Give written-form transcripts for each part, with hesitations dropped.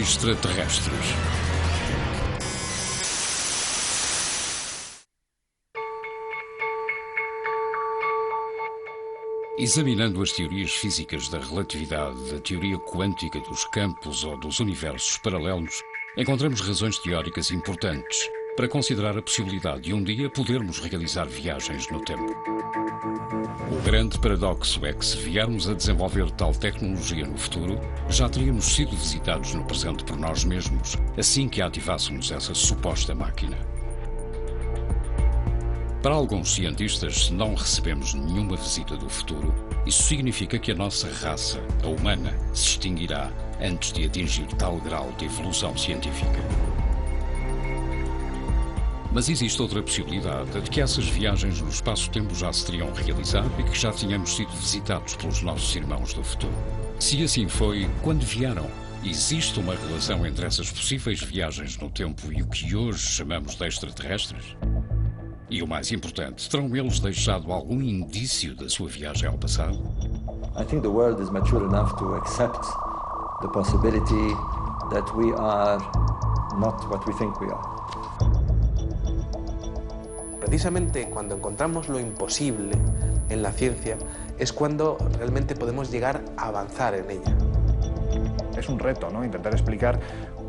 Extraterrestres. Examinando as teorias físicas da relatividade, da teoria quântica dos campos ou dos universos paralelos, encontramos razões teóricas importantes para considerar a possibilidade de um dia podermos realizar viagens no tempo. O grande paradoxo é que, se viermos a desenvolver tal tecnologia no futuro, já teríamos sido visitados no presente por nós mesmos, assim que ativássemos essa suposta máquina. Para alguns cientistas, se não recebemos nenhuma visita do futuro, isso significa que a nossa raça, a humana, se extinguirá antes de atingir tal grau de evolução científica. Mas existe outra possibilidade, a de que essas viagens no espaço-tempo já se teriam realizado e que já tínhamos sido visitados pelos nossos irmãos do futuro. Se assim foi, quando vieram? Existe uma relação entre essas possíveis viagens no tempo e o que hoje chamamos de extraterrestres? E o mais importante, terão eles deixado algum indício da sua viagem ao passado? I think the world is mature enough to accept the possibility that we are not what we think we are. Precisamente cuando encontramos lo imposible en la ciencia es cuando realmente podemos llegar a avanzar en ella. Es un reto, ¿no? Intentar explicar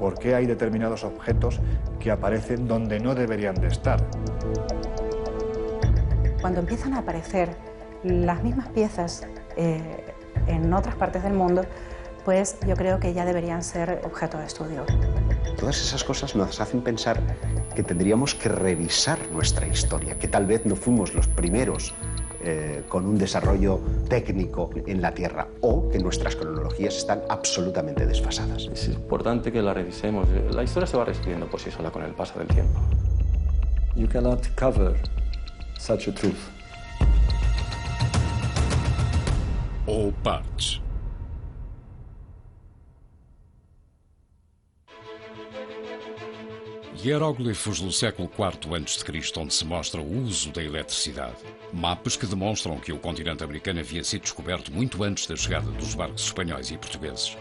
por qué hay determinados objetos que aparecen donde no deberían de estar. Cuando empiezan a aparecer las mismas piezas en otras partes del mundo, pues yo creo que ya deberían ser objeto de estudio. Todas esas cosas nos hacen pensar que tendríamos que revisar nuestra historia, que tal vez no fuimos los primeros con un desarrollo técnico en la Tierra, o que nuestras cronologías están absolutamente desfasadas. Es importante que la revisemos. La historia se va reescribiendo por sí sola con el paso del tiempo. You cannot cover such a truth. Ou partes. Hieróglifos do século IV a.C., onde se mostra o uso da eletricidade. Mapas que demonstram que o continente americano havia sido descoberto muito antes da chegada dos barcos espanhóis e portugueses.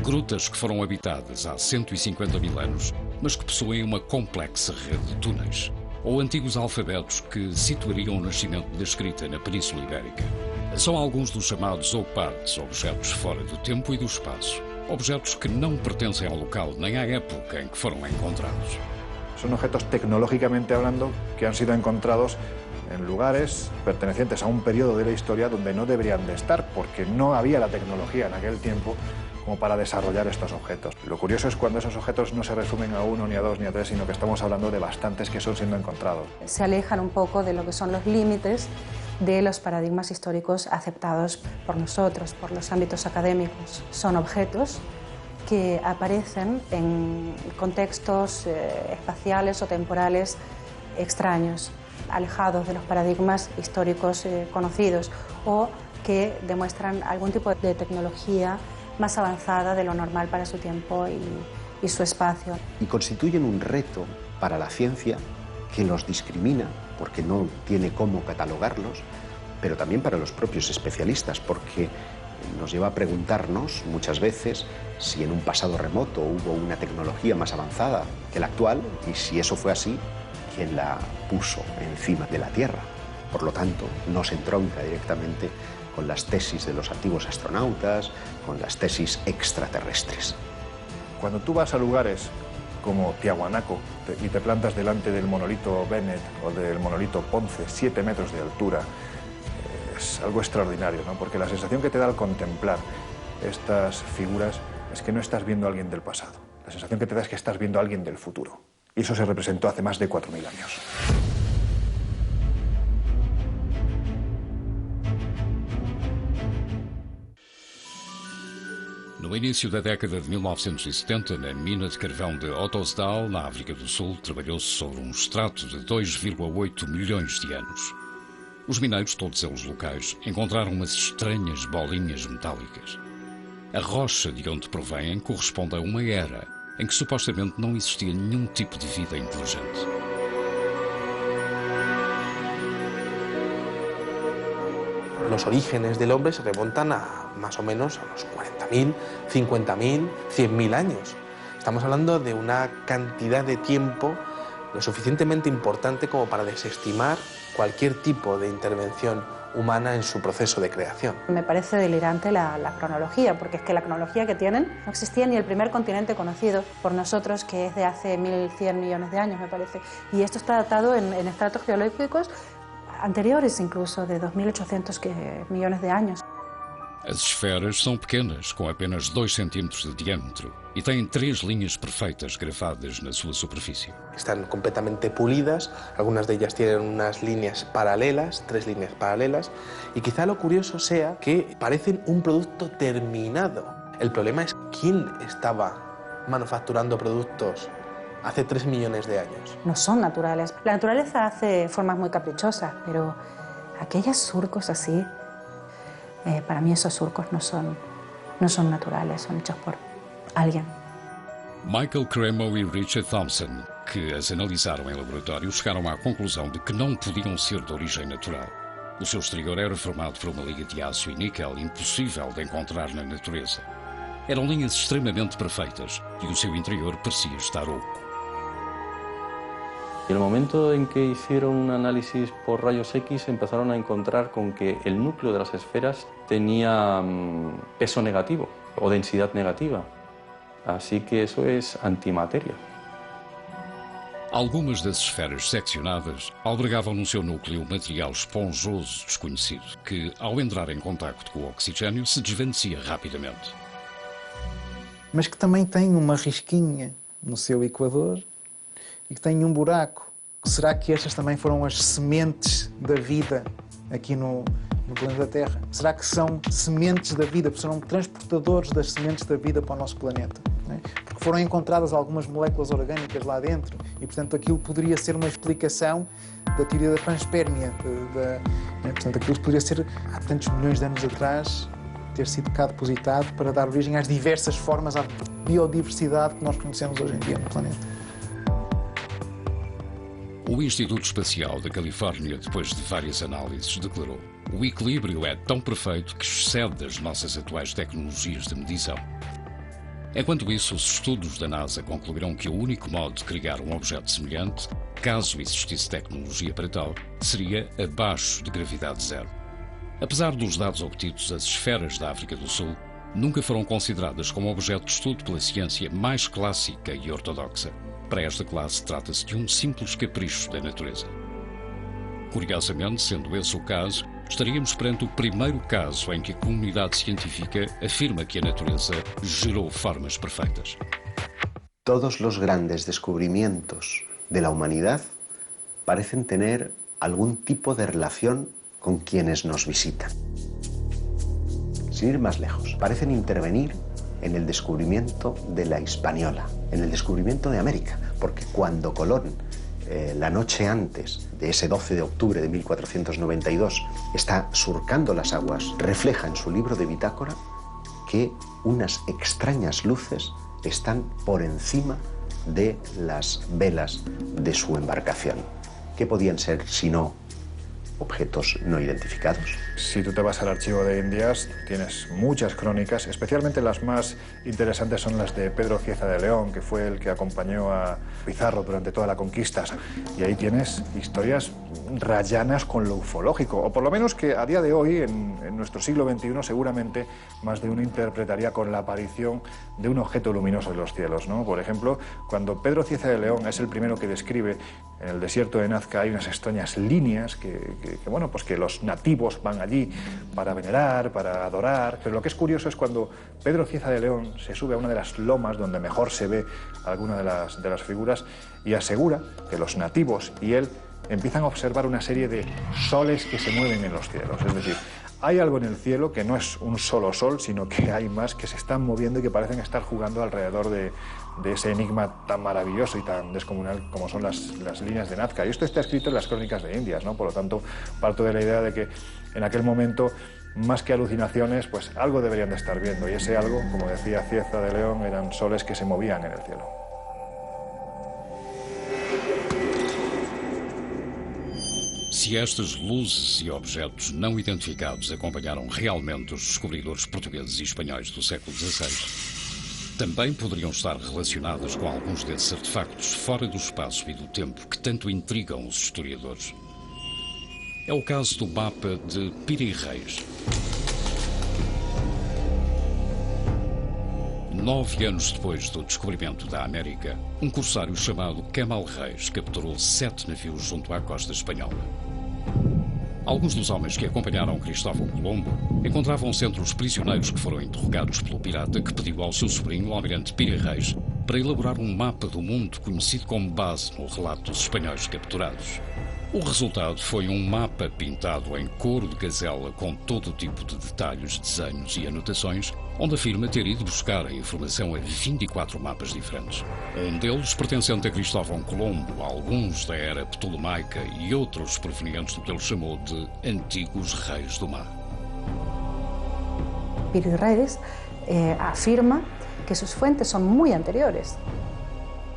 Grutas que foram habitadas há 150 mil anos, mas que possuem uma complexa rede de túneis. Ou antigos alfabetos que situariam o nascimento da escrita na Península Ibérica. São alguns dos chamados ou partes, objetos fora do tempo e do espaço. Objetos que não pertencem ao local nem à época em que foram encontrados. Son objetos tecnológicamente hablando que han sido encontrados en lugares pertenecientes a un periodo de la historia donde no deberían de estar, porque no había la tecnología en aquel tiempo como para desarrollar estos objetos. Lo curioso es cuando esos objetos no se resumen a uno, ni a dos, ni a tres, sino que estamos hablando de bastantes que son siendo encontrados. Se alejan un poco de lo que son los límites de los paradigmas históricos aceptados por nosotros, por los ámbitos académicos. Son objetos que aparecen en contextos espaciales o temporales extraños, alejados de los paradigmas históricos conocidos, o que demuestran algún tipo de tecnología más avanzada de lo normal para su tiempo y su espacio. Y constituyen un reto para la ciencia que los discrimina, porque no tiene cómo catalogarlos, pero también para los propios especialistas, porque nos lleva a preguntarnos muchas veces si en un pasado remoto hubo una tecnología más avanzada que la actual, y si eso fue así, ¿quién la puso encima de la Tierra? Por lo tanto, no se entronca directamente con las tesis de los antiguos astronautas, con las tesis extraterrestres. Cuando tú vas a lugares como Tiahuanaco y te plantas delante del monolito Bennett o del monolito Ponce, 7 metros de altura, es algo extraordinario, ¿no? Porque la sensación que te da al contemplar estas figuras es que no estás viendo a alguien del pasado. La sensación que te da es que estás viendo a alguien del futuro. Y eso se representó hace más de 4.000 años. No início da década de 1970, na mina de carvão de Ottosdal, na África do Sul, trabalhou-se sobre um extrato de 2,8 milhões de anos. Os mineiros, todos eles locais, encontraram umas estranhas bolinhas metálicas. A rocha de onde provêm corresponde a uma era em que supostamente não existia nenhum tipo de vida inteligente. Los orígenes del hombre se remontan a más o menos a los 40.000, 50.000, 100.000 años. Estamos hablando de una cantidad de tiempo lo suficientemente importante como para desestimar cualquier tipo de intervención humana en su proceso de creación. Me parece delirante la cronología, porque es que la cronología que tienen no existía ni el primer continente conocido por nosotros, que es de hace 1.100 millones de años, me parece. Y esto está datado en estratos geológicos anteriores, incluso de 2.800 millones de años. As esferas são pequenas, com apenas 2 centímetros de diâmetro, e têm 3 linhas perfeitas gravadas na sua superfície. Están completamente pulidas, algunas de ellas tienen unas líneas paralelas, 3 líneas paralelas, y quizá lo curioso sea que parecen un producto terminado. El problema es quién estaba manufacturando productos hace 3 millones de años. No son naturales. La naturaleza hace formas muy caprichosas, pero aquellos surcos así, para mí esos surcos no son naturales, son hechos por alguien. Michael Cremo e Richard Thompson, que as analisaram em laboratório, chegaram à conclusão de que não podiam ser de origem natural. O seu exterior era formado por uma liga de aço e níquel impossível de encontrar na natureza. Eram linhas extremamente perfeitas e o seu interior parecia estar oco. Y en el momento en que hicieron un análisis por rayos X empezaron a encontrar con que el núcleo de las esferas tenía peso negativo o densidad negativa. Así que eso es antimateria. Algumas das esferas seccionadas albergavam no seu núcleo material esponjoso desconhecido que, ao entrar em contacto com o oxigênio, se desvanecia rapidamente. Mas que também tem uma risquinha no seu equador e que tem um buraco. Será que estas também foram as sementes da vida aqui no planeta Terra? Será que são sementes da vida, porque serão transportadores das sementes da vida para o nosso planeta? Não é? Porque foram encontradas algumas moléculas orgânicas lá dentro e, portanto, aquilo poderia ser uma explicação da teoria da panspermia. Portanto, aquilo poderia ser, há tantos milhões de anos atrás, ter sido cá depositado para dar origem às diversas formas, à biodiversidade que nós conhecemos hoje em dia no planeta. O Instituto Espacial da Califórnia, depois de várias análises, declarou: o equilíbrio é tão perfeito que excede as nossas atuais tecnologias de medição. Enquanto isso, os estudos da NASA concluíram que o único modo de criar um objeto semelhante, caso existisse tecnologia para tal, seria abaixo de gravidade zero. Apesar dos dados obtidos, as esferas da África do Sul nunca foram consideradas como objeto de estudo pela ciência mais clássica e ortodoxa. Para esta classe, trata-se de um simples capricho da natureza. Curiosamente, sendo esse o caso, estaríamos perante o primeiro caso em que a comunidade científica afirma que a natureza gerou formas perfeitas. Todos los grandes descubrimientos de la humanidad parecen tener algún tipo de relación con quienes nos visitan. Sin ir más lejos, parecen intervenir en el descubrimiento de la Hispaniola, en el descubrimiento de América, porque cuando Colón, la noche antes de ese 12 de octubre de 1492, está surcando las aguas, refleja en su libro de bitácora que unas extrañas luces están por encima de las velas de su embarcación. ¿Qué podían ser sino objetos no identificados? Si tú te vas al archivo de Indias, tienes muchas crónicas, especialmente las más interesantes son las de Pedro Cieza de León, que fue el que acompañó a Pizarro durante toda la conquista. Y ahí tienes historias rayanas con lo ufológico, o por lo menos que a día de hoy, en nuestro siglo XXI, seguramente más de uno interpretaría con la aparición de un objeto luminoso en los cielos, ¿no? Por ejemplo, cuando Pedro Cieza de León es el primero que describe en el desierto de Nazca hay unas extrañas líneas bueno, pues que los nativos van allí para venerar, para adorar. Pero lo que es curioso es cuando Pedro Cieza de León se sube a una de las lomas donde mejor se ve alguna de las figuras y asegura que los nativos y él empiezan a observar una serie de soles que se mueven en los cielos. Es decir, hay algo en el cielo que no es un solo sol, sino que hay más que se están moviendo y que parecen estar jugando alrededor de ese enigma tan maravilloso y tan descomunal como son las líneas de Nazca. Y esto está escrito en las crónicas de Indias, ¿no? Por lo tanto, parto de la idea de que en aquel momento, más que alucinaciones, pues algo deberían de estar viendo. Y ese algo, como decía Cieza de León, eran soles que se movían en el cielo. se estas luzes e objetos não identificados acompanharam realmente os descobridores portugueses e espanhóis do século XVI. Também poderiam estar relacionadas com alguns desses artefactos fora do espaço e do tempo que tanto intrigam os historiadores. É o caso do mapa de Piri Reis. 9 anos depois do descobrimento da América, um corsário chamado Kemal Reis capturou 7 navios junto à costa espanhola. Alguns dos homens que acompanharam Cristóvão Colombo encontravam-se entre os prisioneiros que foram interrogados pelo pirata que pediu ao seu sobrinho, o almirante Piri Reis, para elaborar um mapa do mundo conhecido como base no relato dos espanhóis capturados. O resultado foi um mapa pintado em couro de gazela com todo o tipo de detalhes, desenhos e anotações, onde afirma ter ido buscar a informação a 24 mapas diferentes. Um deles pertencente a Cristóvão Colombo, alguns da era ptolomaica e outros provenientes do que ele chamou de antigos reis do mar. Piri Reis afirma que sus fuentes son muy anteriores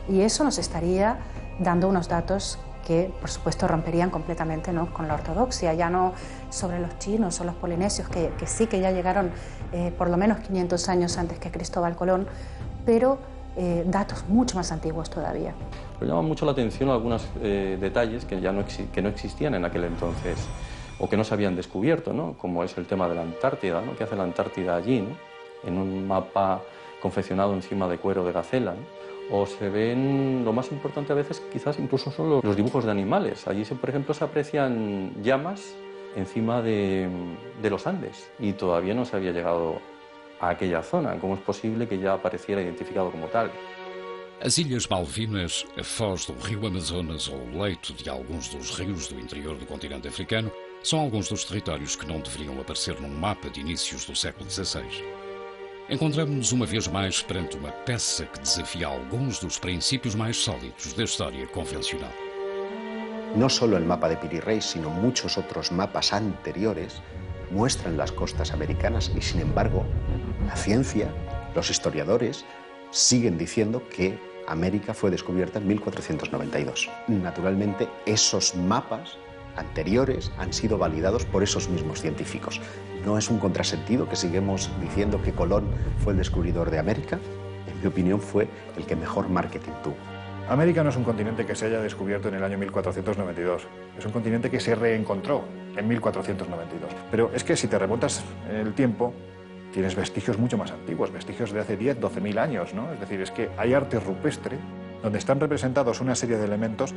y eso nos estaría dando unos datos que, por supuesto, romperían completamente, ¿no?, con la ortodoxia, ya no sobre los chinos o los polinesios, que sí que ya llegaron por lo menos 500 años antes que Cristóbal Colón, pero datos mucho más antiguos todavía. Pero llama mucho la atención algunos detalles que ya no existían en aquel entonces o que no se habían descubierto, ¿no?, como es el tema de la Antártida, ¿no?, ¿qué hace la Antártida allí, ¿no?, en un mapa confeccionado encima de cuero de gacela, ¿no? O se ven, lo más importante a veces quizás incluso son los dibujos de animales. Allí, por ejemplo, se aprecian llamas encima de los Andes y todavía no se había llegado a aquella zona. ¿Cómo es posible que ya apareciera identificado como tal? As Ilhas Malvinas, a foz do rio Amazonas ou o leito de alguns dos rios do interior do continente africano são alguns dos territórios que não deveriam aparecer num mapa de inícios do século XVI. Encontramos-nos uma vez mais perante uma peça que desafia alguns dos princípios mais sólidos da história convencional. No solo el mapa de Piri Reis, sino muchos otros mapas anteriores muestran las costas americanas y, sin embargo, la ciencia, los historiadores, siguen diciendo que América fue descubierta en 1492. Naturalmente, esos mapas anteriores han sido validados por esos mismos científicos. No es un contrasentido que sigamos diciendo que Colón fue el descubridor de América. En mi opinión, fue el que mejor marketing tuvo. América no es un continente que se haya descubierto en el año 1492. Es un continente que se reencontró en 1492. Pero es que si te remontas en el tiempo, tienes vestigios mucho más antiguos, vestigios de hace 10, 12.000 años, ¿no? Es decir, es que hay arte rupestre donde están representados una serie de elementos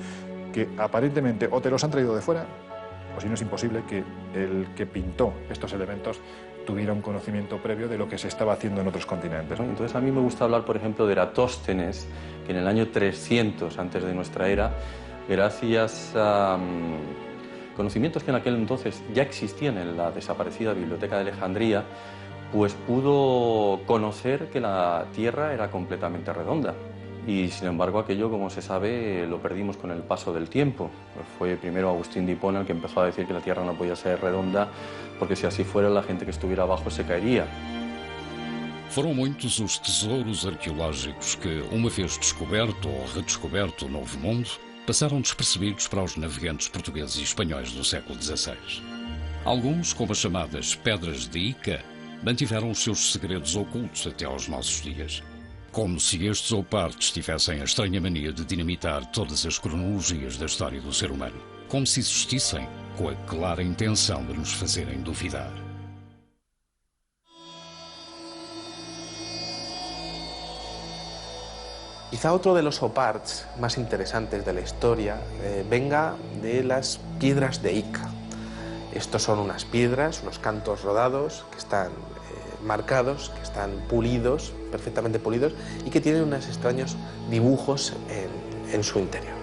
que aparentemente o te los han traído de fuera, o si no es imposible que el que pintó estos elementos tuviera un conocimiento previo de lo que se estaba haciendo en otros continentes, ¿no? Entonces a mí me gusta hablar, por ejemplo, de Eratóstenes, que en el año 300 antes de nuestra era, gracias a conocimientos que en aquel entonces ya existían en la desaparecida Biblioteca de Alejandría, pues pudo conocer que la Tierra era completamente redonda. Y sin embargo aquello, como se sabe, lo perdimos con el paso del tiempo. Fue primero Agustín de Hipona el que empezó a decir que la Tierra no podía ser redonda, porque si así fuera la gente que estuviera abajo se caería. Foram muitos os tesouros arqueológicos que, uma vez descoberto ou redescoberto o Novo Mundo, passaram despercebidos para os navegantes portugueses e espanhóis do século XVI. Alguns, como as chamadas Pedras de Ica, mantiveram os seus segredos ocultos até aos nossos dias. Como se estes ou partes tivessem a estranha mania de dinamitar todas as cronologias da história do ser humano. Como se existissem com a clara intenção de nos fazerem duvidar. Quizá otro de los oparts más interesantes de la historia venga de las piedras de Ica. Estos son unas piedras, unos cantos rodados que están marcados, que están pulidos, perfectamente pulidos, y que tienen unos extraños dibujos en su interior.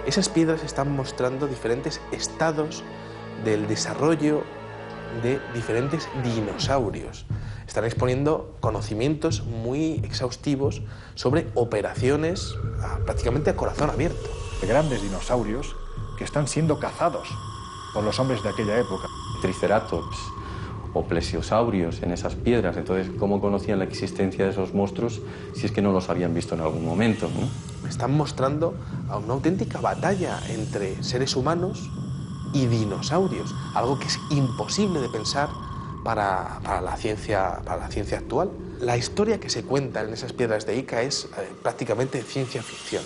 Esas piedras están mostrando diferentes estados del desarrollo de diferentes dinosaurios. Están exponiendo conocimientos muy exhaustivos sobre operaciones prácticamente a corazón abierto. De grandes dinosaurios que están siendo cazados por los hombres de aquella época. Triceratops o plesiosaurios en esas piedras. Entonces, ¿cómo conocían la existencia de esos monstruos si es que no los habían visto en algún momento, ¿no? Me están mostrando a una auténtica batalla entre seres humanos y dinosaurios, algo que es imposible de pensar para la ciencia actual. La historia que se cuenta en esas piedras de Ica es prácticamente ciencia ficción.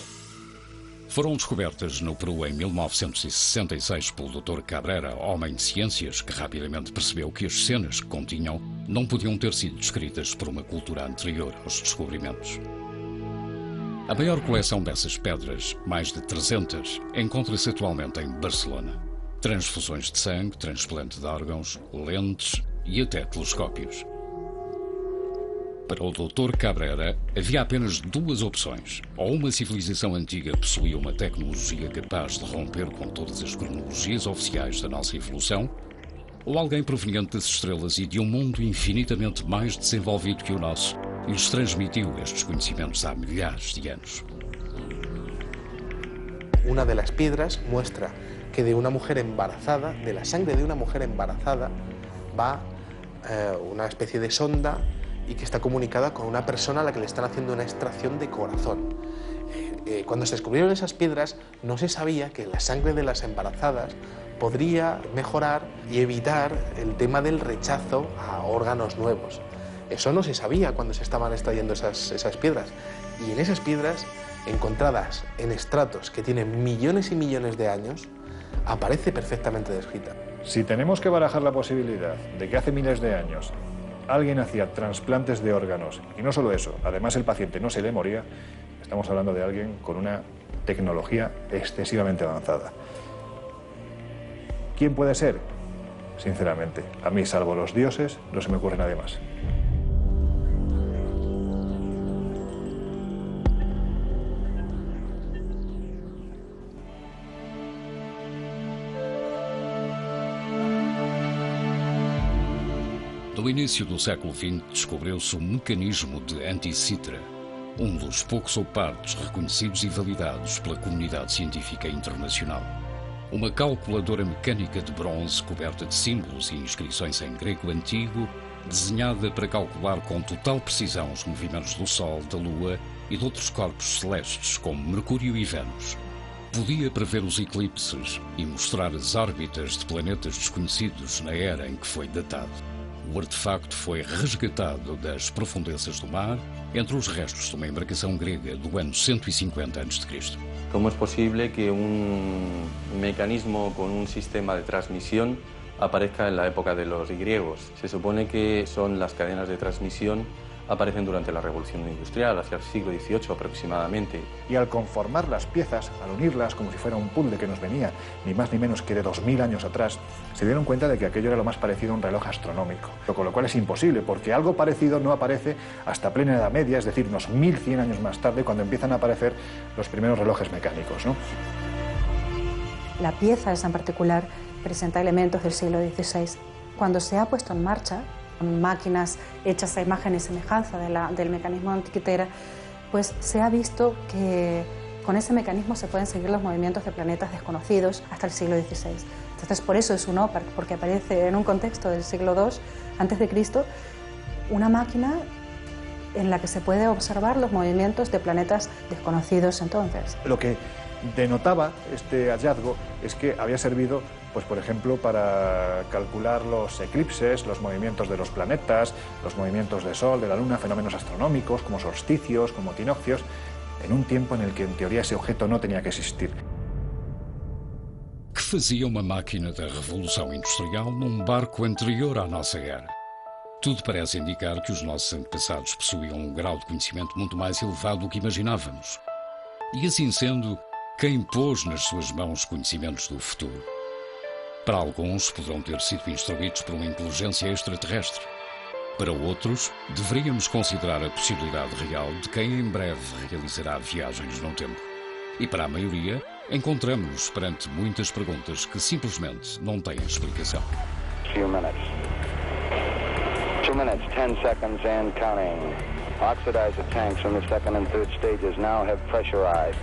Foram descobertas no Peru em 1966 pelo Dr. Cabrera, homem de ciências, que rapidamente percebeu que as cenas que continham não podiam ter sido descritas por uma cultura anterior aos descobrimentos. A maior coleção dessas pedras, mais de 300, encontra-se atualmente em Barcelona. Transfusões de sangue, transplante de órgãos, lentes e até telescópios. Para o Dr. Cabrera, havia apenas duas opções. Ou uma civilização antiga possuía uma tecnologia capaz de romper com todas as cronologias oficiais da nossa evolução, ou alguém proveniente das estrelas e de um mundo infinitamente mais desenvolvido que o nosso lhes transmitiu estes conhecimentos há milhares de anos. Una de las piedras muestra que de una mujer embarazada, de la sangre de una mujer embarazada, va una especie de sonda y que está comunicada con una persona a la que le están haciendo una extracción de corazón. Cuando se descubrieron esas piedras no se sabía que la sangre de las embarazadas podría mejorar y evitar el tema del rechazo a órganos nuevos. Eso no se sabía cuando se estaban extrayendo esas piedras. Y en esas piedras, encontradas en estratos que tienen millones y millones de años, aparece perfectamente descrita. Si tenemos que barajar la posibilidad de que hace miles de años alguien hacía trasplantes de órganos, y no solo eso, además el paciente no se le moría, estamos hablando de alguien con una tecnología excesivamente avanzada. ¿Quién puede ser? Sinceramente, a mí, salvo los dioses, no se me ocurre nadie más. No início do século XX, descobriu-se o mecanismo de Antikythera, dos poucos opartos reconhecidos e validados pela comunidade científica internacional. Uma calculadora mecânica de bronze coberta de símbolos e inscrições em grego antigo, desenhada para calcular com total precisão os movimentos do Sol, da Lua e de outros corpos celestes, como Mercúrio e Vênus. Podia prever os eclipses e mostrar as órbitas de planetas desconhecidos na era em que foi datado. O artefacto foi resgatado das profundezas do mar entre os restos de uma embarcação grega do ano 150 a.C. ¿Cómo es posible que un mecanismo con un sistema de transmisión aparezca en la época de los griegos? Se supone que son las cadenas de transmisión aparecen durante la Revolución Industrial, hacia el siglo XVIII aproximadamente. Y al conformar las piezas, al unirlas como si fuera un puzzle que nos venía ni más ni menos que de 2000 años atrás, se dieron cuenta de que aquello era lo más parecido a un reloj astronómico. Con lo cual es imposible, porque algo parecido no aparece hasta plena Edad Media, es decir, unos 1100 años más tarde, cuando empiezan a aparecer los primeros relojes mecánicos, ¿no? La pieza esa en particular presenta elementos del siglo XVI. Cuando se ha puesto en marcha, con máquinas hechas a imagen y semejanza del mecanismo de Antikythera, pues se ha visto que con ese mecanismo se pueden seguir los movimientos de planetas desconocidos hasta el siglo XVI. Entonces, por eso es un OPARC, porque aparece en un contexto del siglo II a.C. una máquina en la que se puede observar los movimientos de planetas desconocidos entonces. Lo que denotaba este hallazgo es que había servido, pues por ejemplo, para calcular los eclipses, los movimientos de los planetas, los movimientos del Sol, de la Luna, fenómenos astronómicos como solsticios, como equinoccios, en un tiempo en el que en teoría ese objeto no tenía que existir. Que fazia uma máquina da Revolução Industrial num barco anterior à nossa era? Tudo parece indicar que os nossos antepassados possuíam um grau de conhecimento muito mais elevado do que imaginávamos. E assim sendo, quem pôs nas suas mãos conhecimentos do futuro? Para alguns, poderão ter sido instruídos por uma inteligência extraterrestre. Para outros, deveríamos considerar a possibilidade real de quem em breve realizará viagens no tempo. E para a maioria, encontramos-nos perante muitas perguntas que simplesmente não têm explicação. 2 minutes. 2 minutes, 10 seconds and counting. Oxidizer tanks from the second and third stages now have pressurized.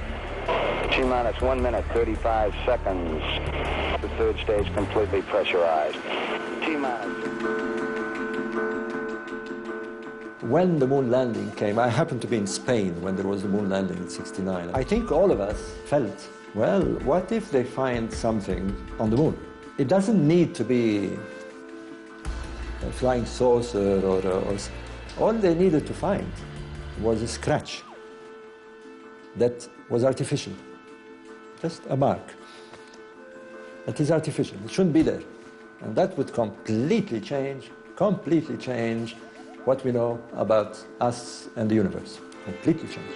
T-minus 1 minute, 35 seconds. The third stage completely pressurized. T-minus. when the moon landing came, I happened to be in Spain when there was the moon landing in '69. I think all of us felt, well, what if they find something on the moon? It doesn't need to be a flying saucer or all they needed to find was a scratch that was artificial, just a mark. That is artificial, it shouldn't be there. And that would completely change what we know about us and the universe. Completely change.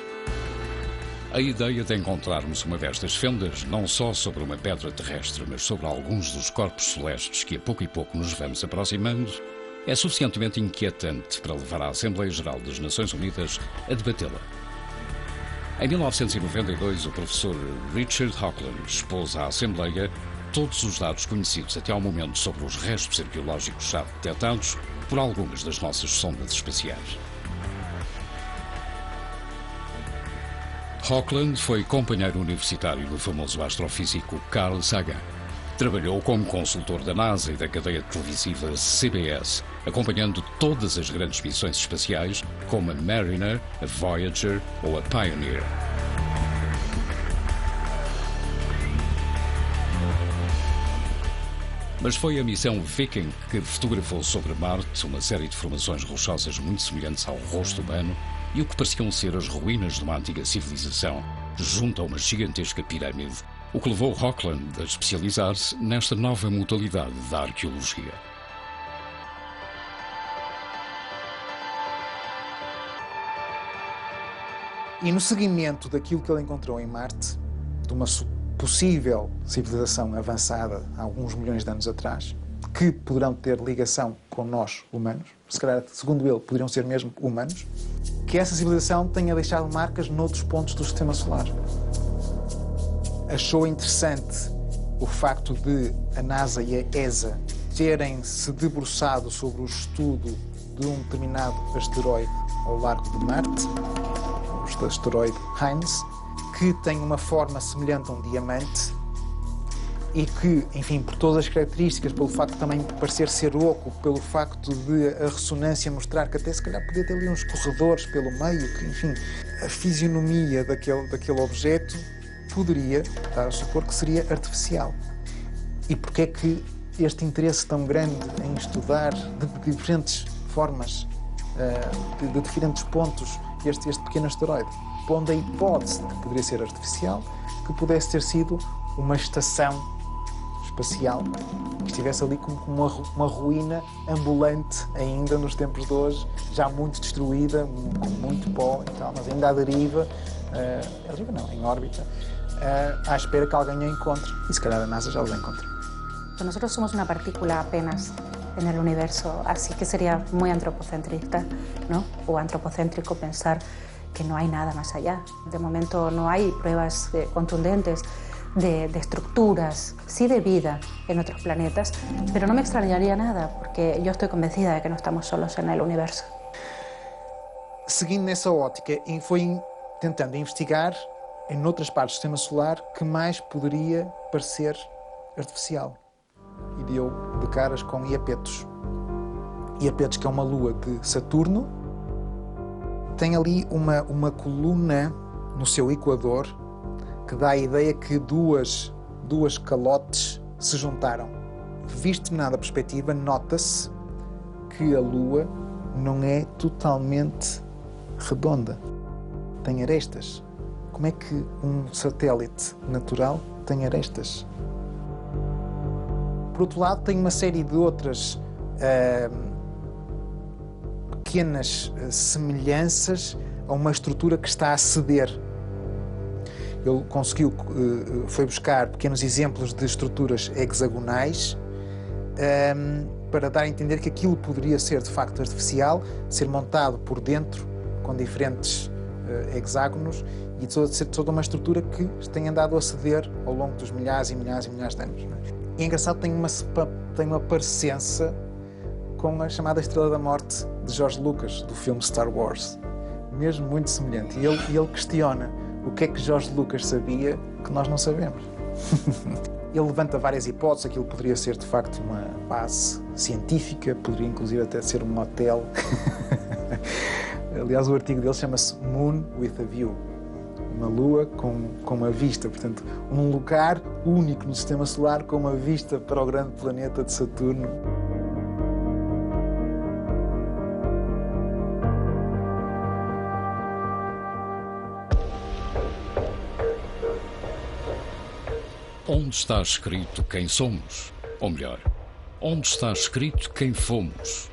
A ideia de encontrarmos uma destas fendas não só sobre uma pedra terrestre, mas sobre alguns dos corpos celestes que a pouco e pouco nos vamos aproximando, é suficientemente inquietante para levar a Assembleia Geral das Nações Unidas a debatê-la. Em 1992, o professor Richard Hoagland expôs à Assembleia todos os dados conhecidos até ao momento sobre os restos arqueológicos já detectados por algumas das nossas sondas espaciais. Hoagland foi companheiro universitário do famoso astrofísico Carl Sagan. Trabalhou como consultor da NASA e da cadeia televisiva CBS, acompanhando todas as grandes missões espaciais, como a Mariner, a Voyager ou a Pioneer. Mas foi a missão Viking que fotografou sobre Marte uma série de formações rochosas muito semelhantes ao rosto humano e o que pareciam ser as ruínas de uma antiga civilização, junto a uma gigantesca pirâmide, o que levou Hoagland a especializar-se nesta nova modalidade da arqueologia. E no seguimento daquilo que ele encontrou em Marte, de uma possível civilização avançada há alguns milhões de anos atrás, que poderão ter ligação com nós, humanos, se calhar, segundo ele, poderiam ser mesmo humanos, que essa civilização tenha deixado marcas noutros pontos do Sistema Solar. Achou interessante o facto de a NASA e a ESA terem se debruçado sobre o estudo de um determinado asteroide ao largo de Marte, o asteroide Heinz, que tem uma forma semelhante a um diamante e que, enfim, por todas as características, pelo facto de também parecer ser oco, pelo facto de a ressonância mostrar que até se calhar podia ter ali uns corredores pelo meio, que, enfim, a fisionomia daquele objeto poderia estar a supor que seria artificial. E porquê é que este interesse tão grande em estudar de diferentes formas, de diferentes pontos, este pequeno asteroide? Pondo a hipótese de que poderia ser artificial, que pudesse ter sido uma estação espacial que estivesse ali como uma ruína ambulante ainda nos tempos de hoje, já muito destruída, com muito pó e tal, mas ainda à deriva, em órbita, à espera que alguém a encontre. E se calhar a NASA já os encontra. Nosotros somos una partícula apenas en el universo, así que sería muy antropocentrista, ¿no? O antropocéntrico pensar que no hay nada más allá. De momento no hay pruebas contundentes de estructuras, sí de vida en otros planetas, pero no me extrañaría nada, porque yo estoy convencida de que no estamos solos en el universo. Seguindo nessa ótica, foi tentando investigar em outras partes do Sistema Solar que mais poderia parecer artificial. E deu de caras com Iapetus. Iapetus, que é uma lua de Saturno, tem ali uma coluna no seu equador que dá a ideia que duas calotes se juntaram. Visto de determinada perspectiva, nota-se que a Lua não é totalmente redonda. Tem arestas. Como é que um satélite natural tem arestas? Por outro lado, tem uma série de outras pequenas semelhanças a uma estrutura que está a ceder. Ele foi buscar pequenos exemplos de estruturas hexagonais para dar a entender que aquilo poderia ser de facto artificial, ser montado por dentro com diferentes hexágonos e ser toda uma estrutura que tem andado a ceder ao longo dos milhares e milhares e milhares de anos. E é engraçado, tem uma parecença com a chamada Estrela da Morte de George Lucas, do filme Star Wars. Mesmo muito semelhante. E ele questiona o que é que George Lucas sabia que nós não sabemos. Ele levanta várias hipóteses. Aquilo poderia ser, de facto, uma base científica, poderia inclusive até ser um hotel. Aliás, o artigo dele chama-se Moon with a View. Uma lua com uma vista, portanto, um lugar único no Sistema Solar com uma vista para o grande planeta de Saturno. Onde está escrito quem somos? Ou melhor, onde está escrito quem fomos?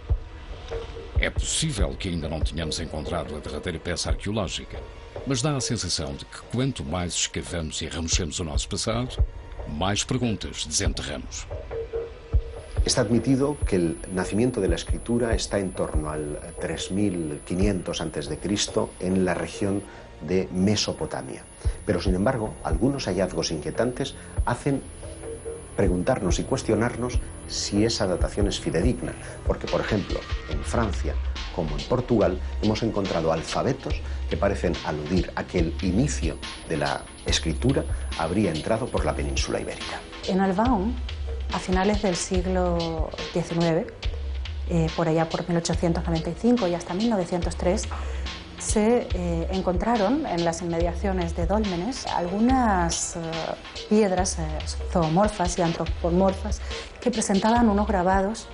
É possível que ainda não tenhamos encontrado a derradeira peça arqueológica, mas dá a sensação de que quanto mais escavamos e remochemos o nosso passado, más preguntas desenterramos. Está admitido que el nacimiento de la escritura está en torno al 3500 a.C. en la región de Mesopotamia. Pero, sin embargo, algunos hallazgos inquietantes hacen preguntarnos y cuestionarnos si esa datación es fidedigna, porque, por ejemplo, en Francia como en Portugal hemos encontrado alfabetos que parecen aludir a que el inicio de la escritura habría entrado por la península ibérica. En Albaón, a finales del siglo XIX, por allá por 1895 y hasta 1903, se encontraron en las inmediaciones de Dólmenes algunas piedras zoomorfas y antropomorfas que presentaban unos grabados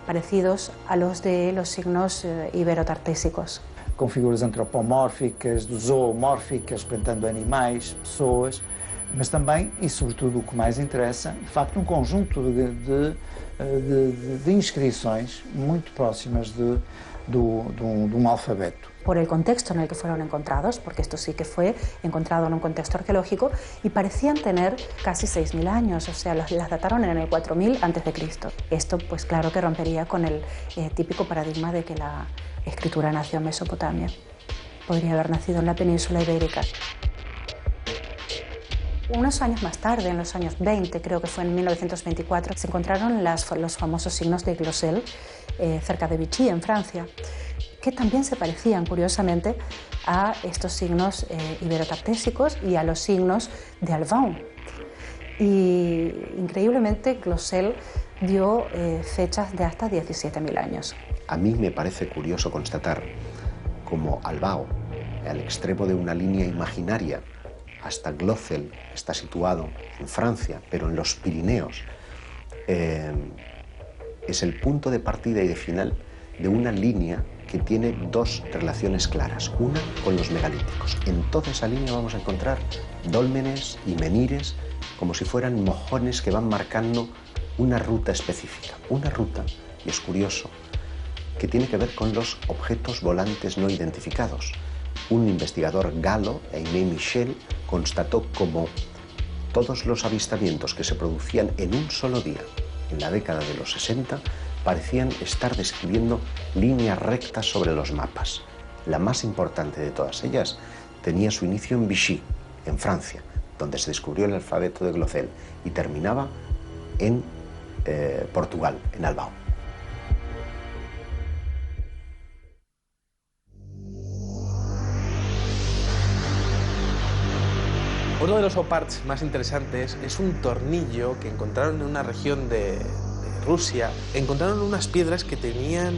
parecidos a los de los signos iberotartésicos. Com figuras antropomórficas, zoomórficas, representando animais, pessoas, mas também, e sobretudo o que mais interessa, de facto um conjunto de inscrições muito próximas de un alfabeto. Por el contexto en el que fueron encontrados, porque esto sí que fue encontrado en un contexto arqueológico, y parecían tener casi 6.000 años, o sea, las dataron en el 4000 a.C. Esto, pues claro que rompería con el típico paradigma de que la escritura nació en Mesopotamia. Podría haber nacido en la península ibérica. Unos años más tarde, en los años 20, creo que fue en 1924, se encontraron los famosos signos de Glosel cerca de Vichy, en Francia, que también se parecían, curiosamente, a estos signos iberotartésicos y a los signos de Albaón. Y, increíblemente, Glosel dio fechas de hasta 17.000 años. A mí me parece curioso constatar cómo Albao, al extremo de una línea imaginaria, hasta Glosel, está situado en Francia, pero en los Pirineos, es el punto de partida y de final de una línea que tiene dos relaciones claras. Una con los megalíticos. En toda esa línea vamos a encontrar dólmenes y menires como si fueran mojones que van marcando una ruta específica. Una ruta, y es curioso, que tiene que ver con los objetos volantes no identificados. Un investigador galo, Aimé Michel, constató como todos los avistamientos que se producían en un solo día, en la década de los 60, parecían estar describiendo líneas rectas sobre los mapas. La más importante de todas ellas tenía su inicio en Vichy, en Francia, donde se descubrió el alfabeto de Glosel, y terminaba en Portugal, en Albao. Uno de los oparts más interesantes es un tornillo que encontraron en una región de Rusia. Encontraron unas piedras que tenían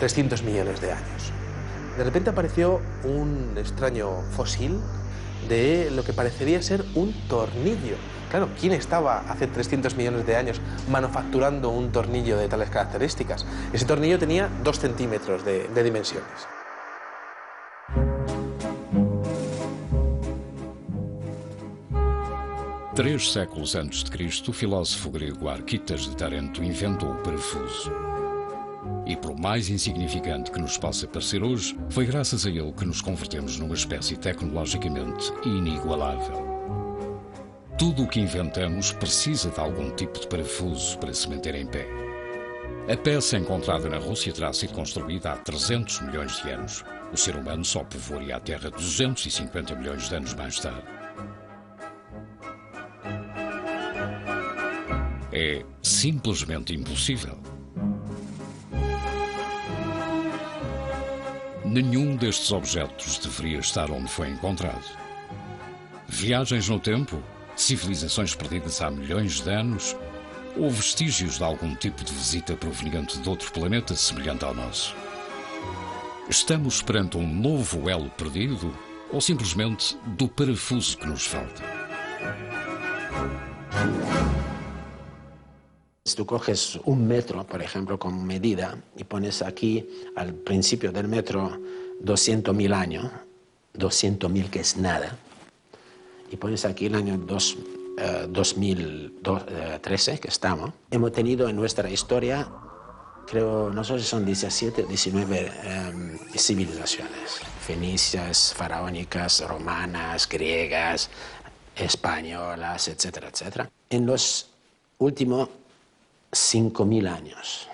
300 millones de años. De repente apareció un extraño fósil de lo que parecería ser un tornillo. Claro, ¿quién estaba hace 300 millones de años manufacturando un tornillo de tales características? Ese tornillo tenía 2 centímetros de dimensiones. Três séculos antes de Cristo, o filósofo grego Arquitas de Tarento inventou o parafuso. E por mais insignificante que nos possa parecer hoje, foi graças a ele que nos convertemos numa espécie tecnologicamente inigualável. Tudo o que inventamos precisa de algum tipo de parafuso para se manter em pé. A peça encontrada na Rússia terá sido construída há 300 milhões de anos. O ser humano só povoaria a Terra 250 milhões de anos mais tarde. É simplesmente impossível. Nenhum destes objetos deveria estar onde foi encontrado. Viagens no tempo, civilizações perdidas há milhões de anos, ou vestígios de algum tipo de visita proveniente de outro planeta semelhante ao nosso. Estamos perante um novo elo perdido ou simplesmente do parafuso que nos falta? Si tú coges un metro, por ejemplo, como medida y pones aquí al principio del metro 200.000 años, 200.000 que es nada, y pones aquí el año 2013 que estamos, hemos tenido en nuestra historia, creo, no sé si son 17 o 19 civilizaciones, fenicias, faraónicas, romanas, griegas, españolas, etcétera, etcétera. En los últimos 5.000 años,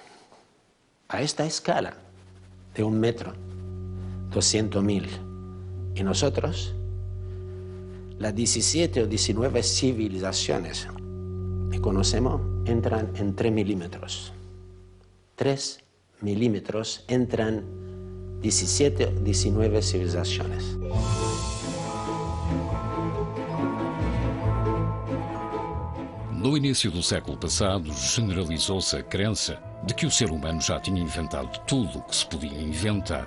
a esta escala de un metro, 200.000, y nosotros, las 17 o 19 civilizaciones que conocemos entran en 3 milímetros. 3 milímetros entran 17 o 19 civilizaciones. No início do século passado, generalizou-se a crença de que o ser humano já tinha inventado tudo o que se podia inventar.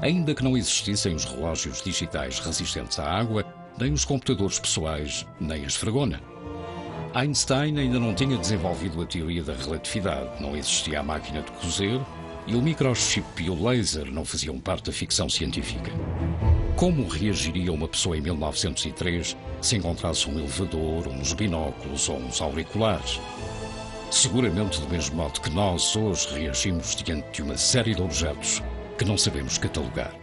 Ainda que não existissem os relógios digitais resistentes à água, nem os computadores pessoais, nem a esfregona. Einstein ainda não tinha desenvolvido a teoria da relatividade, não existia a máquina de cozer e o microchip e o laser não faziam parte da ficção científica. Como reagiria uma pessoa em 1903 se encontrasse um elevador, uns binóculos ou uns auriculares? Seguramente do mesmo modo que nós hoje reagimos diante de uma série de objetos que não sabemos catalogar.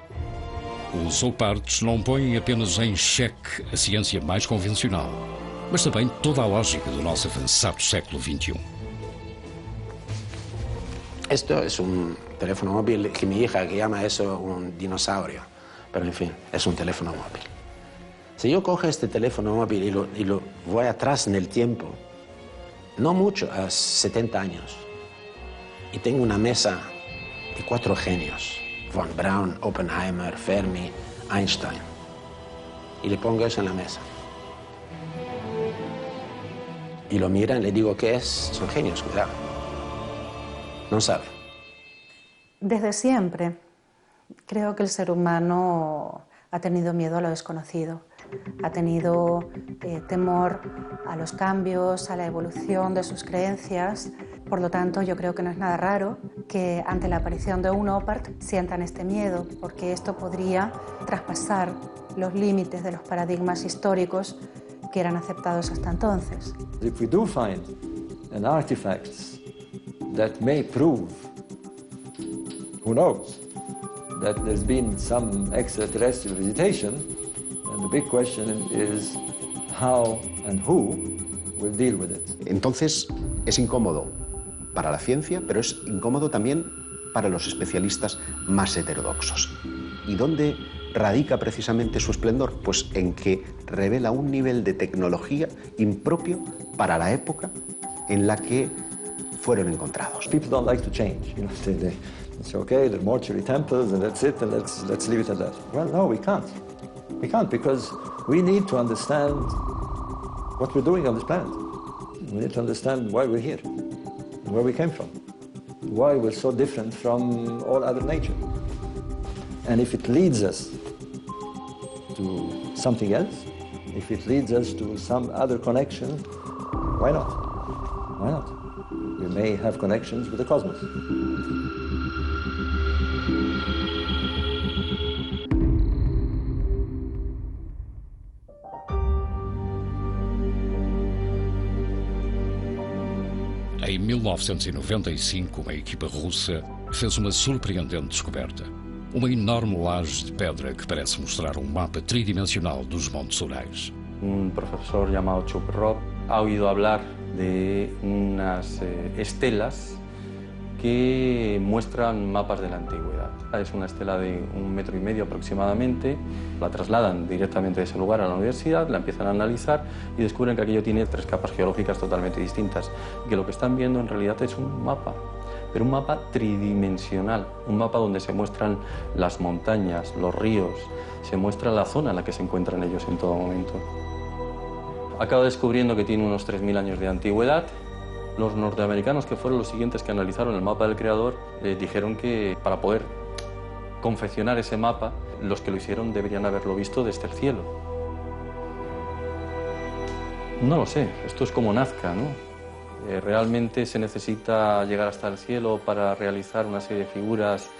Os oupartes não põem apenas em xeque a ciência mais convencional, mas também toda a lógica do nosso avançado século XXI. Esto es un teléfono móvil que mi hija que llama eso un dinosaurio, pero en fin, es un teléfono móvil. Si yo cojo este teléfono móvil y lo voy atrás en el tiempo, no mucho, a 70 años, y tengo una mesa de 4 genios, von Braun, Oppenheimer, Fermi, Einstein, y le pongo eso en la mesa. Y lo miran, le digo, ¿qué es? Son genios, cuidado. No sabe. Desde siempre creo que el ser humano ha tenido miedo a lo desconocido, ha tenido temor a los cambios, a la evolución de sus creencias. Por lo tanto, yo creo que no es nada raro que ante la aparición de un OPART sientan este miedo, porque esto podría traspasar los límites de los paradigmas históricos que eran aceptados hasta entonces. If we do find an artifact that may prove, who knows, that there's been some extraterrestrial visitation, and the big question is how and who will deal with it. Entonces, es incómodo para la ciencia, pero es incómodo también para los especialistas más heterodoxos. ¿Y dónde radica precisamente su esplendor? Pues en que revela un nivel de tecnología impropio para la época en la que fueron encontrados. People don't like to change, you know. They say, okay, they're mortuary temples and that's it, and let's leave it at that. Well, no, we can't. We can't, because we need to understand what we're doing on this planet. We need to understand why we're here, and where we came from, why we're so different from all other nature. And if it leads us to something else, if it leads us to some other connection, why not? Why not? We may have connections with the cosmos. Em 1995, uma equipa russa fez uma surpreendente descoberta. Uma enorme laje de pedra que parece mostrar um mapa tridimensional dos Montes Urais. Un profesor llamado Chuprov ha oído hablar de unas estelas que muestran mapas de la antigüedad. Es una estela de 1,5 metros aproximadamente, la trasladan directamente de ese lugar a la universidad, la empiezan a analizar y descubren que aquello tiene 3 capas geológicas totalmente distintas, y que lo que están viendo en realidad es un mapa, pero un mapa tridimensional, un mapa donde se muestran las montañas, los ríos, se muestra la zona en la que se encuentran ellos en todo momento. Acaba descubriendo que tiene unos 3.000 años de antigüedad. Los norteamericanos, que fueron los siguientes que analizaron el mapa del creador, dijeron que para poder confeccionar ese mapa, los que lo hicieron deberían haberlo visto desde el cielo. No lo sé, esto es como Nazca, ¿no? ¿Realmente se necesita llegar hasta el cielo para realizar una serie de figuras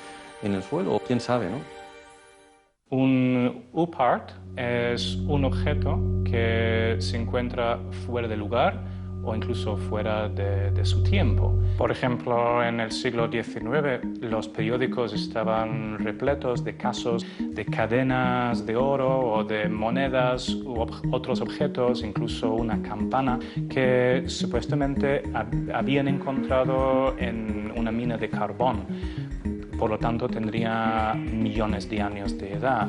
en el suelo? ¿Quién sabe, no? Un UPART es un objeto que se encuentra fuera de lugar o incluso fuera de su tiempo. Por ejemplo, en el siglo XIX los periódicos estaban repletos de casos de cadenas de oro o de monedas u otros objetos, incluso una campana que supuestamente habían encontrado en una mina de carbón. Por lo tanto, tendría millones de años de edad.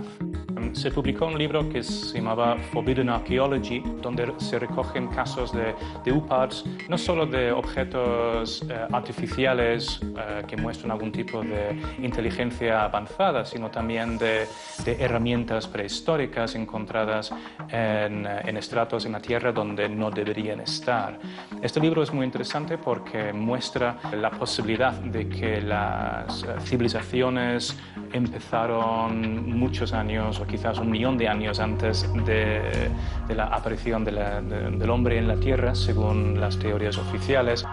Se publicó un libro que se llamaba Forbidden Archaeology, donde se recogen casos de UPARTs, no solo de objetos artificiales que muestran algún tipo de inteligencia avanzada, sino también de herramientas prehistóricas encontradas en estratos en la Tierra donde no deberían estar. Este libro es muy interesante porque muestra la posibilidad de que las civilizaciones empezaron muchos años o quizás 1 millón de años antes de la aparición del hombre en la Tierra, según las teorías oficiales.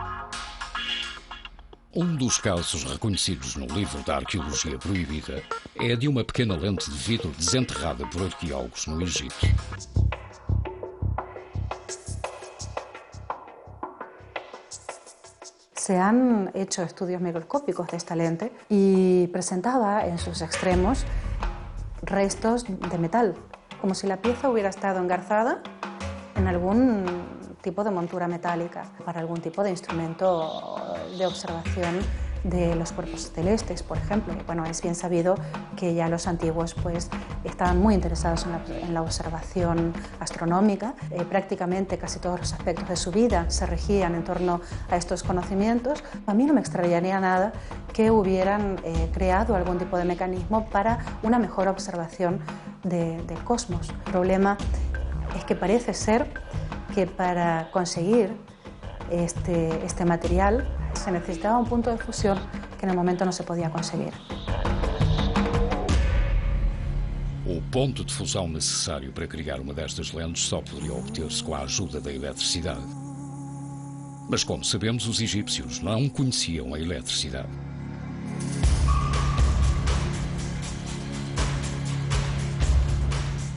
Dos casos reconhecidos no livro da Arqueologia Proibida é de uma pequena lente de vidro desenterrada por arqueólogos no Egito. Se han hecho estudios microscópicos de esta lente y presentaba en sus extremos restos de metal, como si la pieza hubiera estado engarzada en algún tipo de montura metálica para algún tipo de instrumento de observación de los cuerpos celestes, por ejemplo. Bueno, es bien sabido que ya los antiguos pues, estaban muy interesados en la observación astronómica. Prácticamente casi todos los aspectos de su vida se regían en torno a estos conocimientos. A mí no me extrañaría nada que hubieran creado algún tipo de mecanismo para una mejor observación del cosmos. El problema es que parece ser que para conseguir este material se necesitaba un punto de fusión que en el momento no se podía conseguir. O ponto de fusão necessário para criar uma destas lentes só poderia obter-se com a ajuda da eletricidade. Mas, como sabemos, os egípcios não conheciam a eletricidade.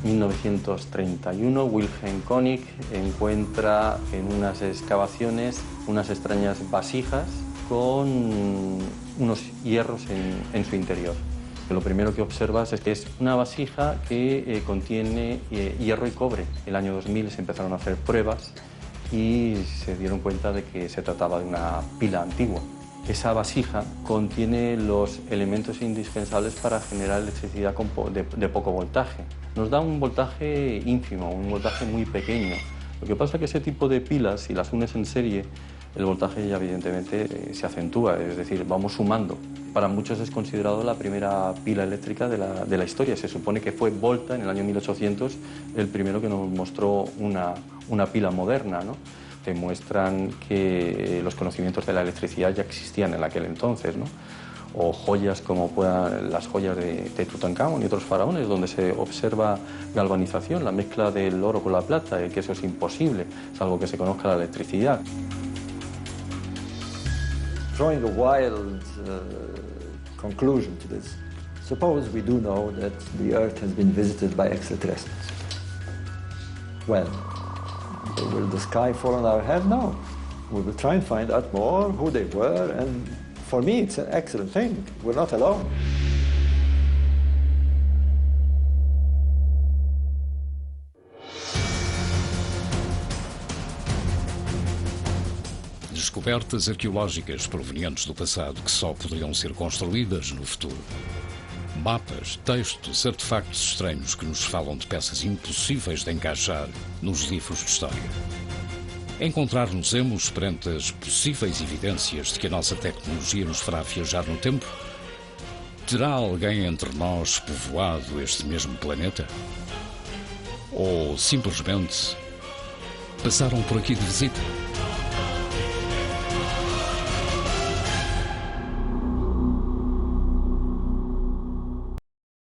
En 1931, Wilhelm König encuentra en unas excavaciones unas extrañas vasijas con unos hierros en su interior. Lo primero que observas es que es una vasija que contiene hierro y cobre. En el año 2000 se empezaron a hacer pruebas y se dieron cuenta de que se trataba de una pila antigua. Esa vasija contiene los elementos indispensables para generar electricidad de poco voltaje. Nos da un voltaje ínfimo, un voltaje muy pequeño. Lo que pasa es que ese tipo de pilas, si las unes en serie, el voltaje ya evidentemente se acentúa, es decir, vamos sumando. Para muchos es considerado la primera pila eléctrica de la historia. Se supone que fue Volta, en el año 1800, el primero que nos mostró una pila moderna, ¿no? Que muestran que los conocimientos de la electricidad ya existían en aquel entonces, ¿no? O joyas como las joyas de Tutankamón y otros faraones, donde se observa galvanización, la mezcla del oro con la plata, y que eso es imposible, salvo que se conozca la electricidad. Drawing a wild conclusion to this, suppose we do know that the Earth has been visited by extraterrestrials. Well, will the sky fall on our head? No. We will try and find out more who they were, and for me it's an excellent thing. We're not alone. Descobertas arqueológicas provenientes do passado que só poderiam ser construídas no futuro. Mapas, textos, artefactos estranhos que nos falam de peças impossíveis de encaixar nos livros de história. Encontrar-nos-emos perante as possíveis evidências de que a nossa tecnologia nos fará viajar no tempo? Terá alguém entre nós povoado este mesmo planeta? Ou simplesmente passaram por aqui de visita?